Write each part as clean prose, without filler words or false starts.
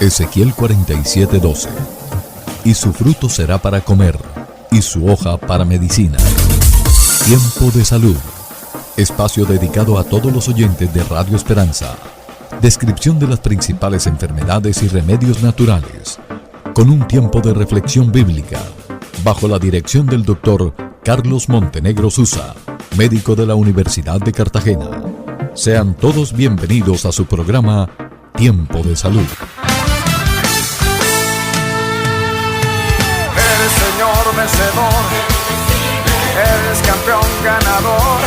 Ezequiel 47:12. Y su fruto será para comer, y su hoja para medicina. Tiempo de salud. Espacio dedicado a todos los oyentes de Radio Esperanza. Descripción de las principales enfermedades y remedios naturales, con un tiempo de reflexión bíblica, bajo la dirección del Dr. Carlos Montenegro Susa, médico de la Universidad de Cartagena. Sean todos bienvenidos a su programa Tiempo de Salud. Eres Señor vencedor, eres campeón ganador,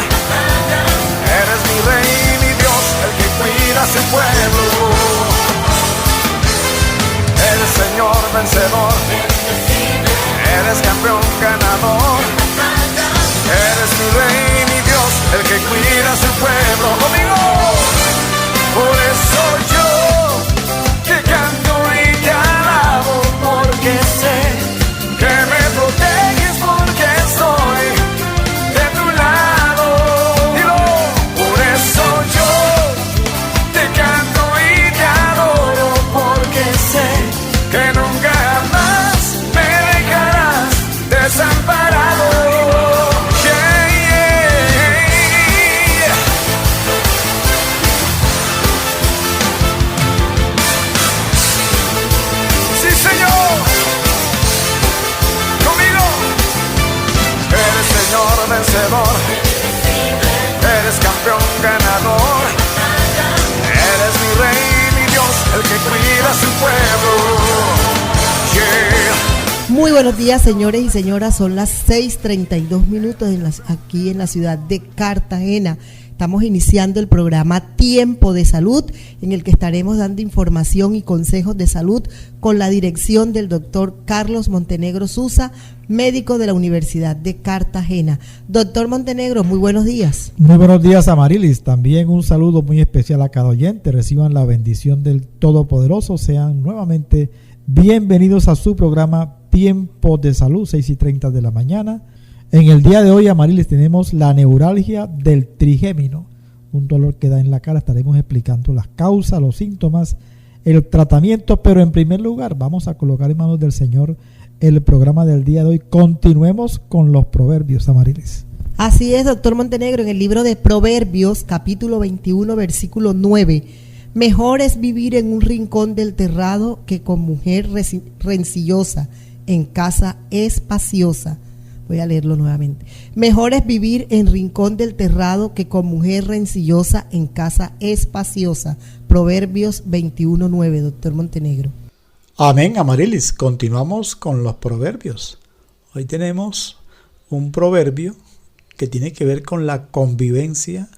eres mi Rey, mi Dios, el que cuida a su pueblo. Eres Señor vencedor, eres campeón ganador, eres mi Rey, mi Dios, el que cuida a su pueblo. Conmigo, por eso yo te canto y te alabo, porque sé que me proteges, porque estoy de tu lado. Dilo, por eso yo te canto y te adoro, porque sé que nunca más me dejarás desamparado. Sí, Señor, conmigo. Eres Señor vencedor, eres campeón ganador, eres mi Rey, mi Dios, el que cuida a su pueblo. Yeah. Muy buenos días, señores y señoras, son las 6:32 aquí en la ciudad de Cartagena. Estamos iniciando el programa Tiempo de Salud, en el que estaremos dando información y consejos de salud con la dirección del doctor Carlos Montenegro Susa, médico de la Universidad de Cartagena. Doctor Montenegro, muy buenos días. Muy buenos días, Amarilis. También un saludo muy especial a cada oyente. Reciban la bendición del Todopoderoso. Sean nuevamente bienvenidos a su programa Tiempo de Salud, 6:30 de la mañana. En el día de hoy, Amarilis, tenemos la neuralgia del trigémino, un dolor que da en la cara. Estaremos explicando las causas, los síntomas, el tratamiento, pero en primer lugar vamos a colocar en manos del Señor el programa del día de hoy. Continuemos con los proverbios, Amarilis. Así es, doctor Montenegro, en el libro de Proverbios, capítulo 21, versículo 9. Mejor es vivir en un rincón del terrado que con mujer rencillosa en casa espaciosa. Voy a leerlo nuevamente. Mejor es vivir en rincón del terrado que con mujer rencillosa en casa espaciosa. Proverbios 21:9, doctor Montenegro. Amén, Amarilis. Continuamos con los proverbios. Hoy tenemos un proverbio que tiene que ver con la convivencia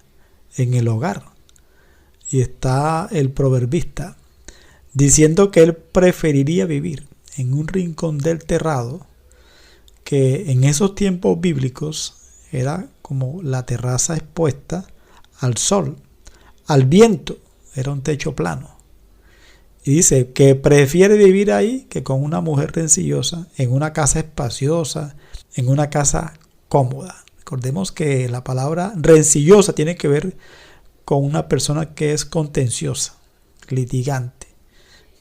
en el hogar. Y está el proverbista diciendo que él preferiría vivir en un rincón del terrado, que en esos tiempos bíblicos era como la terraza expuesta al sol, al viento, era un techo plano. Y dice que prefiere vivir ahí que con una mujer rencillosa, en una casa espaciosa, en una casa cómoda. Recordemos que la palabra rencillosa tiene que ver con una persona que es contenciosa, litigante,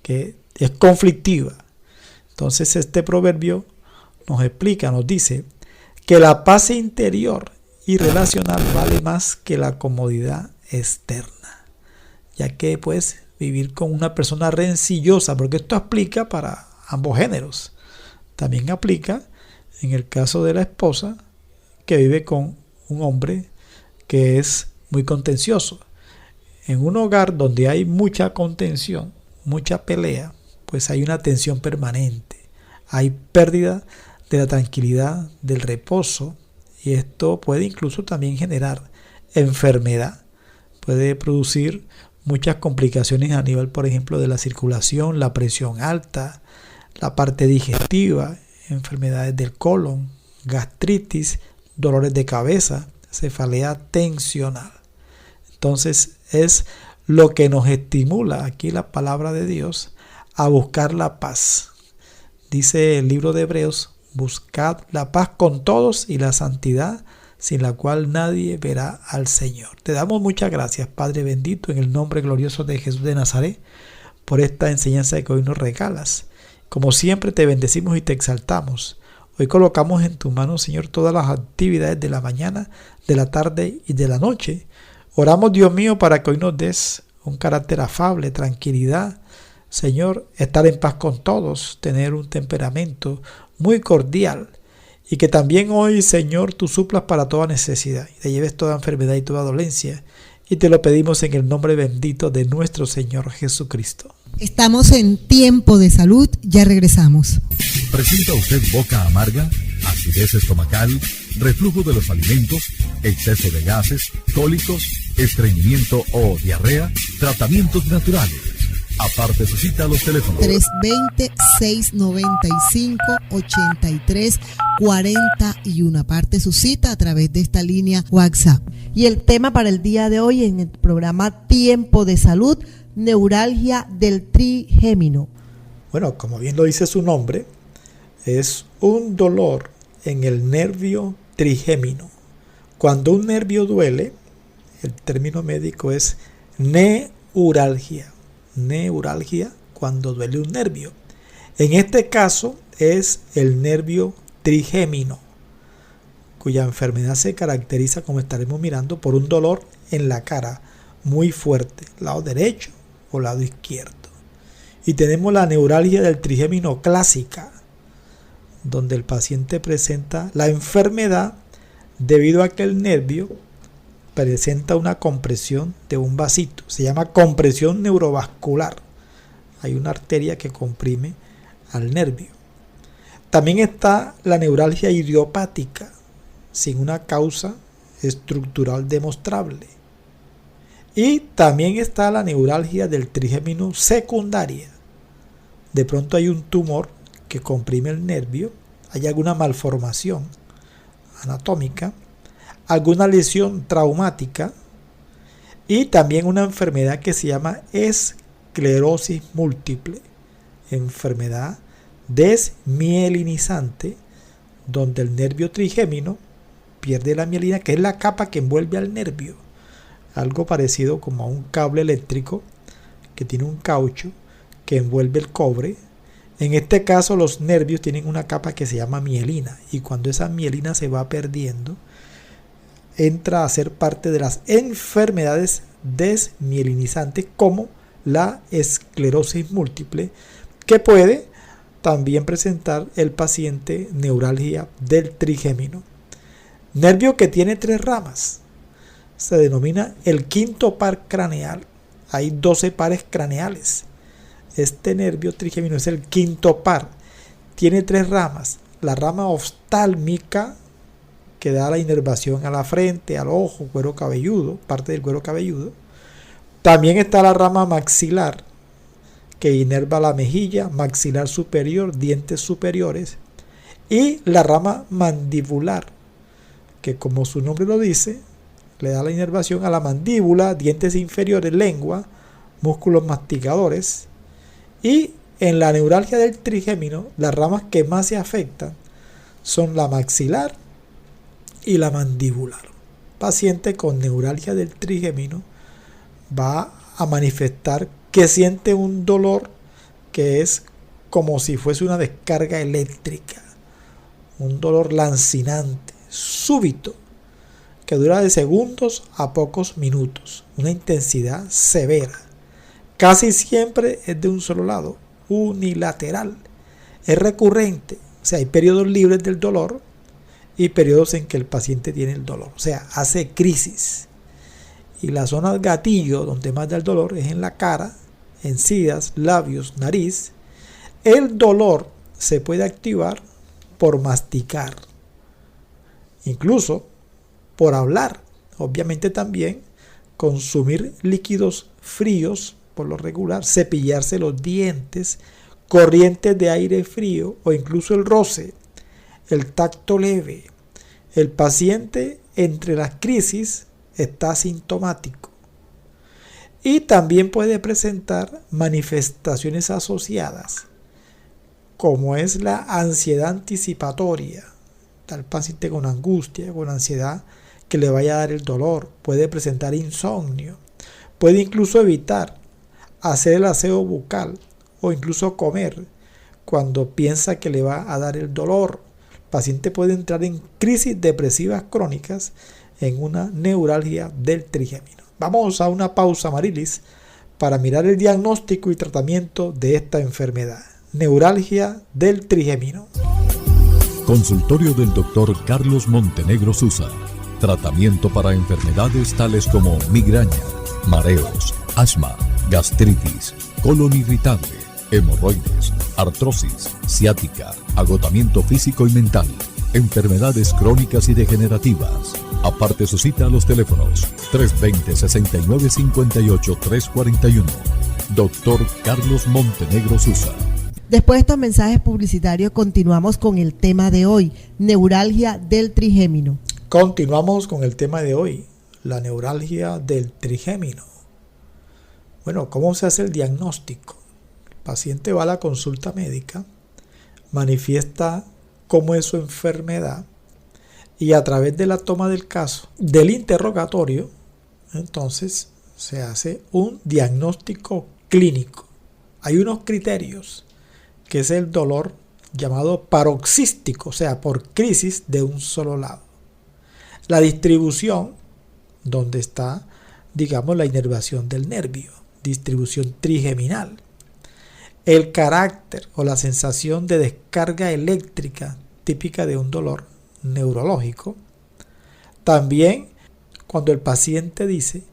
que es conflictiva. Entonces este proverbio nos explica, nos dice que la paz interior y relacional vale más que la comodidad externa, ya que pues vivir con una persona rencillosa, porque esto aplica para ambos géneros, también aplica en el caso de la esposa que vive con un hombre que es muy contencioso. En un hogar donde hay mucha contención, mucha pelea, pues hay una tensión permanente, hay pérdida de la tranquilidad, del reposo, y esto puede incluso también generar enfermedad. Puede producir muchas complicaciones a nivel, por ejemplo, de la circulación, la presión alta, la parte digestiva, enfermedades del colon, gastritis, dolores de cabeza, cefalea tensional. Entonces es lo que nos estimula aquí la palabra de Dios a buscar la paz. Dice el libro de Hebreos: buscad la paz con todos y la santidad, sin la cual nadie verá al Señor. Te damos muchas gracias, Padre bendito, en el nombre glorioso de Jesús de Nazaret, por esta enseñanza que hoy nos regalas. Como siempre te bendecimos y te exaltamos. Hoy colocamos en tus manos, Señor, todas las actividades de la mañana, de la tarde y de la noche. Oramos, Dios mío, para que hoy nos des un carácter afable, tranquilidad. Señor, estar en paz con todos, tener un temperamento muy cordial. Y que también hoy, Señor, tú suplas para toda necesidad y te lleves toda enfermedad y toda dolencia. Y te lo pedimos en el nombre bendito de nuestro Señor Jesucristo. Estamos en Tiempo de Salud, ya regresamos. ¿Presenta usted boca amarga, acidez estomacal, reflujo de los alimentos, exceso de gases, cólicos, estreñimiento o diarrea? Tratamientos naturales. Aparte su cita a los teléfonos 320-695-8341. Aparte su cita a través de esta línea WhatsApp. Y el tema para el día de hoy en el programa Tiempo de Salud, neuralgia del trigémino. Bueno, como bien lo dice su nombre, es un dolor en el nervio trigémino. Cuando un nervio duele, el término médico es neuralgia. Neuralgia cuando duele un nervio. En este caso es el nervio trigémino, cuya enfermedad se caracteriza, como estaremos mirando, por un dolor en la cara muy fuerte, lado derecho o lado izquierdo. Y tenemos la neuralgia del trigémino clásica, donde el paciente presenta la enfermedad debido a que el nervio presenta una compresión de un vasito. Se llama compresión neurovascular. Hay una arteria que comprime al nervio. También está la neuralgia idiopática, sin una causa estructural demostrable. Y también está la neuralgia del trigémino secundaria. De pronto hay un tumor que comprime el nervio, hay alguna malformación anatómica, alguna lesión traumática y también una enfermedad que se llama esclerosis múltiple, enfermedad desmielinizante, donde el nervio trigémino pierde la mielina, que es la capa que envuelve al nervio, algo parecido como a un cable eléctrico que tiene un caucho que envuelve el cobre. En este caso los nervios tienen una capa que se llama mielina, y cuando esa mielina se va perdiendo, entra a ser parte de las enfermedades desmielinizantes como la esclerosis múltiple, que puede también presentar el paciente neuralgia del trigémino. Nervio que tiene 3 ramas, se denomina el quinto par craneal. Hay 12 pares craneales. Este nervio trigémino es el quinto par. Tiene 3 ramas. La rama oftálmica, que da la inervación a la frente, al ojo, cuero cabelludo, parte del cuero cabelludo. También está la rama maxilar, que inerva la mejilla, maxilar superior, dientes superiores. Y la rama mandibular, que como su nombre lo dice, le da la inervación a la mandíbula, dientes inferiores, lengua, músculos masticadores. Y en la neuralgia del trigémino, las ramas que más se afectan son la maxilar y la mandibular. Paciente con neuralgia del trigémino va a manifestar que siente un dolor que es como si fuese una descarga eléctrica, un dolor lancinante, súbito, que dura de segundos a pocos minutos, una intensidad severa. Casi siempre es de un solo lado, unilateral, es recurrente, o sea, hay periodos libres del dolor y periodos en que el paciente tiene el dolor, o sea, hace crisis. Y la zona gatillo donde más da el dolor es en la cara, encías, labios, nariz. El dolor se puede activar por masticar, incluso por hablar, obviamente también consumir líquidos fríos por lo regular, cepillarse los dientes, corrientes de aire frío o incluso el roce, el tacto leve. El paciente entre las crisis está asintomático y también puede presentar manifestaciones asociadas, como es la ansiedad anticipatoria. Tal paciente con angustia, con ansiedad que le vaya a dar el dolor, puede presentar insomnio, puede incluso evitar hacer el aseo bucal o incluso comer cuando piensa que le va a dar el dolor. El paciente puede entrar en crisis depresivas crónicas en una neuralgia del trigémino. Vamos a una pausa, Marilis, para mirar el diagnóstico y tratamiento de esta enfermedad. Neuralgia del trigémino. Consultorio del Dr. Carlos Montenegro Susa. Tratamiento para enfermedades tales como migraña, mareos, asma, gastritis, colon irritable, hemorroides, artrosis, ciática, agotamiento físico y mental, enfermedades crónicas y degenerativas. Aparte su cita a los teléfonos 320-6958-341. Dr. Carlos Montenegro Susa. Después de estos mensajes publicitarios, continuamos con el tema de hoy, neuralgia del trigémino. Continuamos con el tema de hoy, la neuralgia del trigémino. Bueno, ¿cómo se hace el diagnóstico? El paciente va a la consulta médica, manifiesta cómo es su enfermedad y a través de la toma del caso, del interrogatorio, entonces se hace un diagnóstico clínico. Hay unos criterios, que es el dolor llamado paroxístico, o sea, por crisis de un solo lado. La distribución, donde está, digamos, la inervación del nervio, distribución trigeminal. El carácter o la sensación de descarga eléctrica típica de un dolor neurológico. También cuando el paciente dice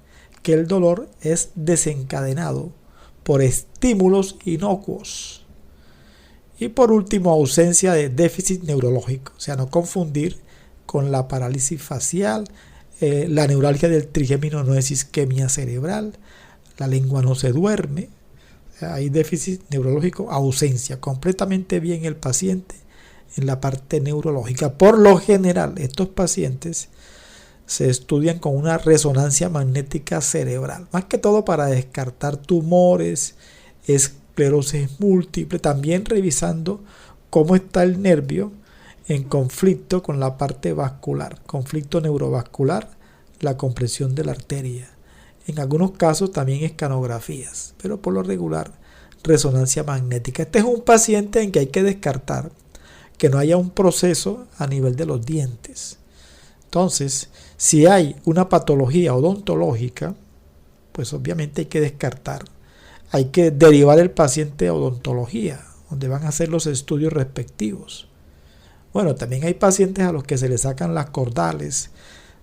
que el dolor es desencadenado por estímulos inocuos. Y por último, ausencia de déficit neurológico, o sea, no confundir con la parálisis facial. La neuralgia del trigémino no es isquemia cerebral, la lengua no se duerme, o sea, hay déficit neurológico, ausencia, completamente bien el paciente en la parte neurológica. Por lo general, estos pacientes se estudian con una resonancia magnética cerebral, más que todo para descartar tumores, esclerosis múltiple, también revisando cómo está el nervio en conflicto con la parte vascular, conflicto neurovascular, la compresión de la arteria. En algunos casos también escanografías, pero por lo regular resonancia magnética. Este es un paciente en que hay que descartar que no haya un proceso a nivel de los dientes. Entonces, si hay una patología odontológica, pues obviamente hay que descartar. Hay que derivar el paciente a odontología, donde van a hacer los estudios respectivos. Bueno, también hay pacientes a los que se les sacan las cordales,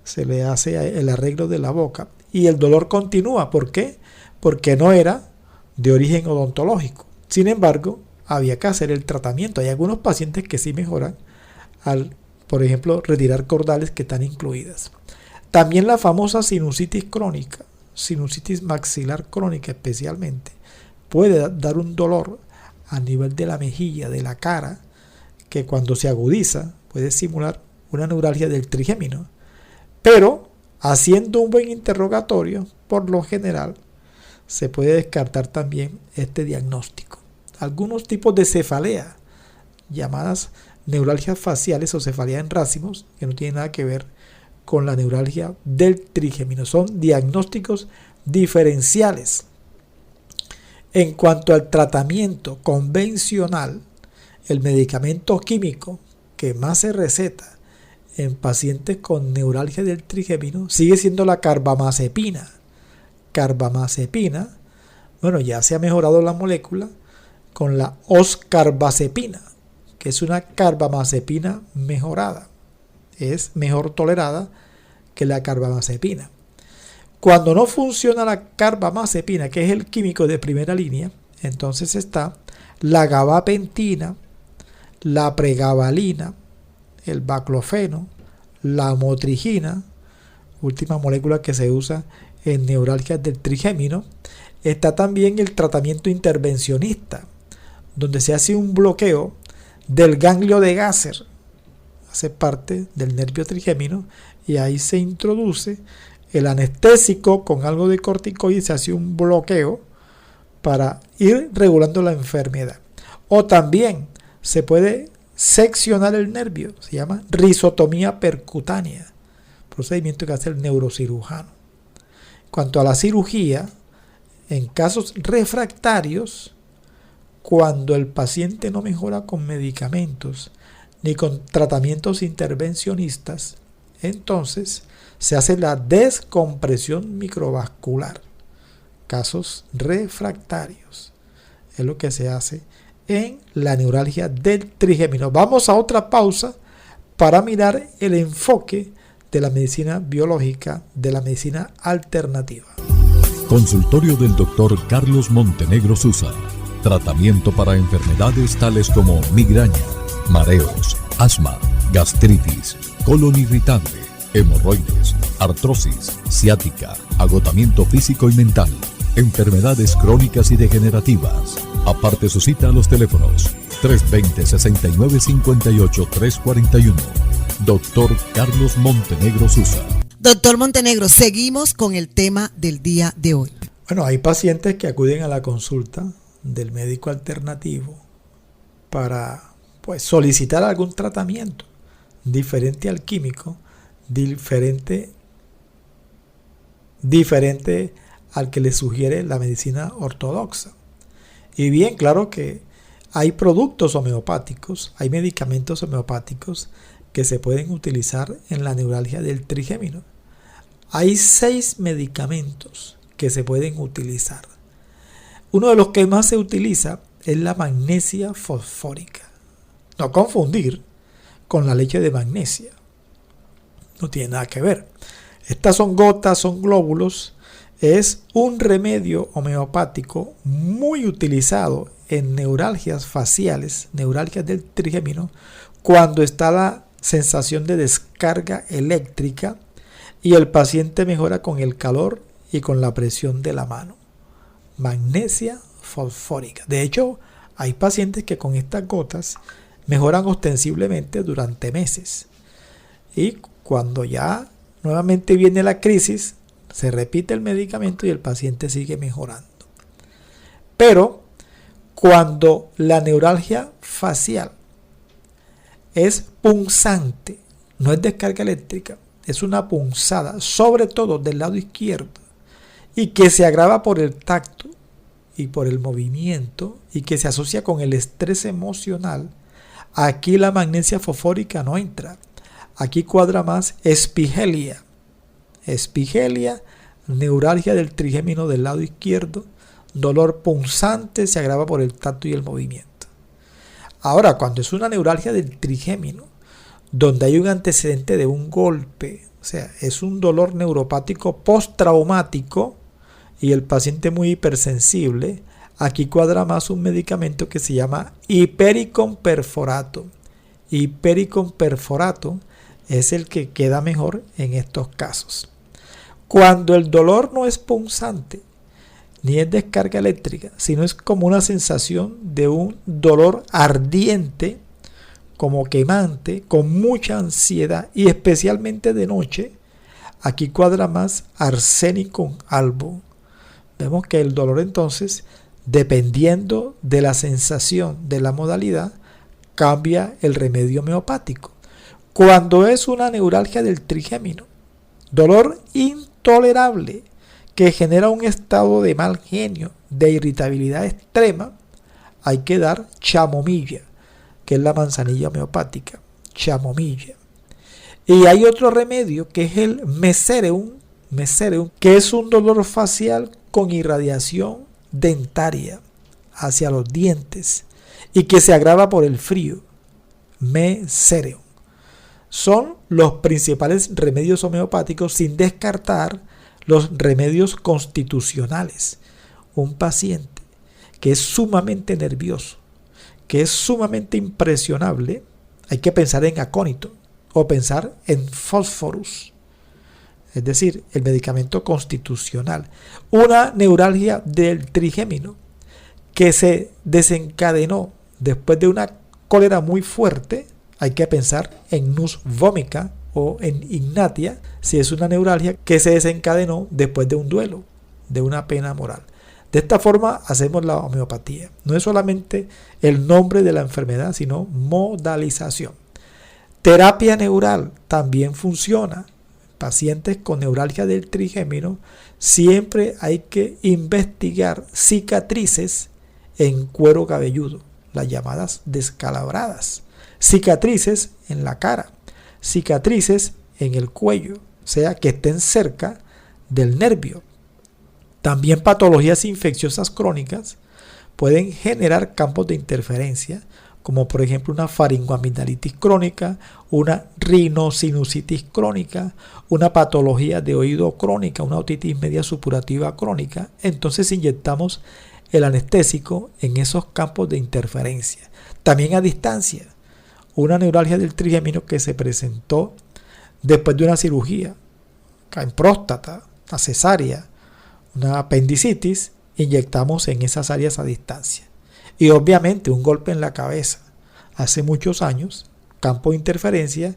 se le hace el arreglo de la boca y el dolor continúa. ¿Por qué? Porque no era de origen odontológico. Sin embargo, había que hacer el tratamiento. Hay algunos pacientes que sí mejoran al, por ejemplo, retirar cordales que están incluidas. También la famosa sinusitis crónica, sinusitis maxilar crónica especialmente, puede dar un dolor a nivel de la mejilla, de la cara, que cuando se agudiza puede simular una neuralgia del trigémino. Pero haciendo un buen interrogatorio, por lo general, se puede descartar también este diagnóstico. Algunos tipos de cefalea, llamadas neuralgias faciales o cefalea en racimos, que no tienen nada que ver con la neuralgia del trigémino. Son diagnósticos diferenciales. En cuanto al tratamiento convencional, el medicamento químico que más se receta en pacientes con neuralgia del trigémino sigue siendo la carbamazepina. Carbamazepina, bueno, ya se ha mejorado la molécula con la oscarbazepina, que es una carbamazepina mejorada. Es mejor tolerada que la carbamazepina. Cuando no funciona la carbamazepina, que es el químico de primera línea, entonces está la gabapentina, la pregabalina, el baclofeno, la motrigina, última molécula que se usa en neuralgias del trigémino. Está también el tratamiento intervencionista, donde se hace un bloqueo del ganglio de Gasser, hace parte del nervio trigémino, y ahí se introduce el anestésico con algo de corticoide, se hace un bloqueo para ir regulando la enfermedad. O también se puede seccionar el nervio, se llama risotomía percutánea, procedimiento que hace el neurocirujano. En cuanto a la cirugía, En casos refractarios, cuando el paciente no mejora con medicamentos ni con tratamientos intervencionistas, entonces se hace la descompresión microvascular. Casos refractarios es lo que se hace en la neuralgia del trigémino. Vamos a otra pausa para mirar el enfoque de la medicina biológica, de la medicina alternativa. Consultorio del Dr. Carlos Montenegro Susa. Tratamiento para enfermedades tales como migraña, mareos, asma, gastritis, colon irritable, hemorroides, artrosis, ciática, agotamiento físico y mental, enfermedades crónicas y degenerativas. Aparte su cita a los teléfonos 320-6958-341. Dr. Carlos Montenegro Susa. Doctor Montenegro, seguimos con el tema del día de hoy. Bueno, hay pacientes que acuden a la consulta del médico alternativo para solicitar algún tratamiento diferente al químico, diferente al que le sugiere la medicina ortodoxa. Y bien, claro que hay productos homeopáticos, hay medicamentos homeopáticos que se pueden utilizar en la neuralgia del trigémino. Hay 6 medicamentos que se pueden utilizar. Uno de los que más se utiliza es la magnesia fosfórica. No confundir con la leche de magnesia. No tiene nada que ver. Estas son gotas, son glóbulos. Es un remedio homeopático muy utilizado en neuralgias faciales, neuralgias del trigémino, cuando está la sensación de descarga eléctrica y el paciente mejora con el calor y con la presión de la mano. Magnesia fosfórica. De hecho, hay pacientes que con estas gotas mejoran ostensiblemente durante meses. Y cuando ya nuevamente viene la crisis, se repite el medicamento y el paciente sigue mejorando. Pero cuando la neuralgia facial es punzante, no es descarga eléctrica, es una punzada, sobre todo del lado izquierdo, y que se agrava por el tacto y por el movimiento y que se asocia con el estrés emocional, aquí la magnesia fosfórica no entra. Aquí cuadra más espigelia. Espigelia, neuralgia del trigémino del lado izquierdo, dolor punzante, se agrava por el tacto y el movimiento. Ahora, cuando es una neuralgia del trigémino, donde hay un antecedente de un golpe, o sea, es un dolor neuropático postraumático y el paciente muy hipersensible, aquí cuadra más un medicamento que se llama hipericon perforato. Hipericon perforato es el que queda mejor en estos casos. Cuando el dolor no es punzante, ni es descarga eléctrica, sino es como una sensación de un dolor ardiente, como quemante, con mucha ansiedad y especialmente de noche, aquí cuadra más arsénico albo. Vemos que el dolor entonces, dependiendo de la sensación de la modalidad, cambia el remedio homeopático. Cuando es una neuralgia del trigémino, dolor intolerable que genera un estado de mal genio, de irritabilidad extrema, hay que dar chamomilla, que es la manzanilla homeopática, chamomilla. Y hay otro remedio que es el mesereum, que es un dolor facial con irradiación dentaria hacia los dientes y que se agrava por el frío. Mesereum. Son los principales remedios homeopáticos, sin descartar los remedios constitucionales. Un paciente que es sumamente nervioso, que es sumamente impresionable, hay que pensar en acónito o pensar en fósforus, es decir, el medicamento constitucional. Una neuralgia del trigémino que se desencadenó después de una cólera muy fuerte, hay que pensar en nus vomica o en ignatia, si es una neuralgia que se desencadenó después de un duelo, de una pena moral. De esta forma hacemos la homeopatía. No es solamente el nombre de la enfermedad, sino modalización. Terapia neural también funciona pacientes con neuralgia del trigémino, siempre hay que investigar cicatrices en cuero cabelludo, las llamadas descalabradas, cicatrices en la cara, cicatrices en el cuello, o sea, que estén cerca del nervio. También patologías infecciosas crónicas pueden generar campos de interferencia, como por ejemplo una faringoamigdalitis crónica, una rinosinusitis crónica, una patología de oído crónica, una otitis media supurativa crónica. Entonces inyectamos el anestésico en esos campos de interferencia. También a distancia, una neuralgia del trigémino que se presentó después de una cirugía en próstata, una cesárea, una apendicitis, inyectamos en esas áreas a distancia. Y obviamente un golpe en la cabeza hace muchos años, campo de interferencia,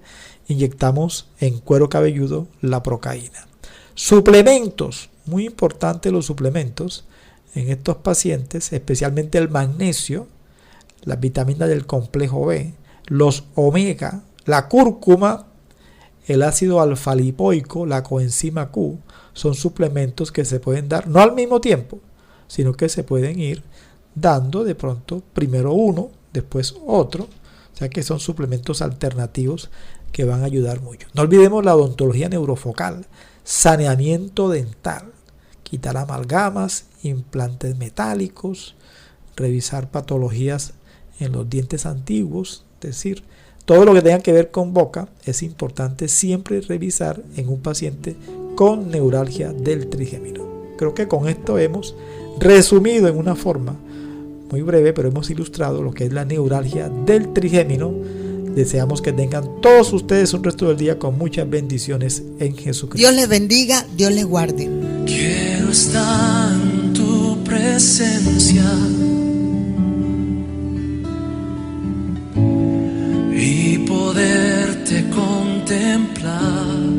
inyectamos en cuero cabelludo la procaína. Suplementos, muy importantes los suplementos en estos pacientes, especialmente el magnesio, las vitaminas del complejo B, los omega, la cúrcuma, el ácido alfa-lipoico, la coenzima Q, son suplementos que se pueden dar no al mismo tiempo, sino que se pueden ir dando de pronto primero uno, después otro, o sea que son suplementos alternativos que van a ayudar mucho. No olvidemos la odontología neurofocal, saneamiento dental, quitar amalgamas, implantes metálicos, revisar patologías en los dientes antiguos, es decir, todo lo que tenga que ver con boca es importante siempre revisar en un paciente con neuralgia del trigémino. Creo que con esto hemos resumido en una forma muy breve, pero hemos ilustrado lo que es la neuralgia del trigémino. Deseamos que tengan todos ustedes un resto del día con muchas bendiciones en Jesucristo. Dios les bendiga, Dios les guarde. Quiero estar en tu presencia y poderte contemplar.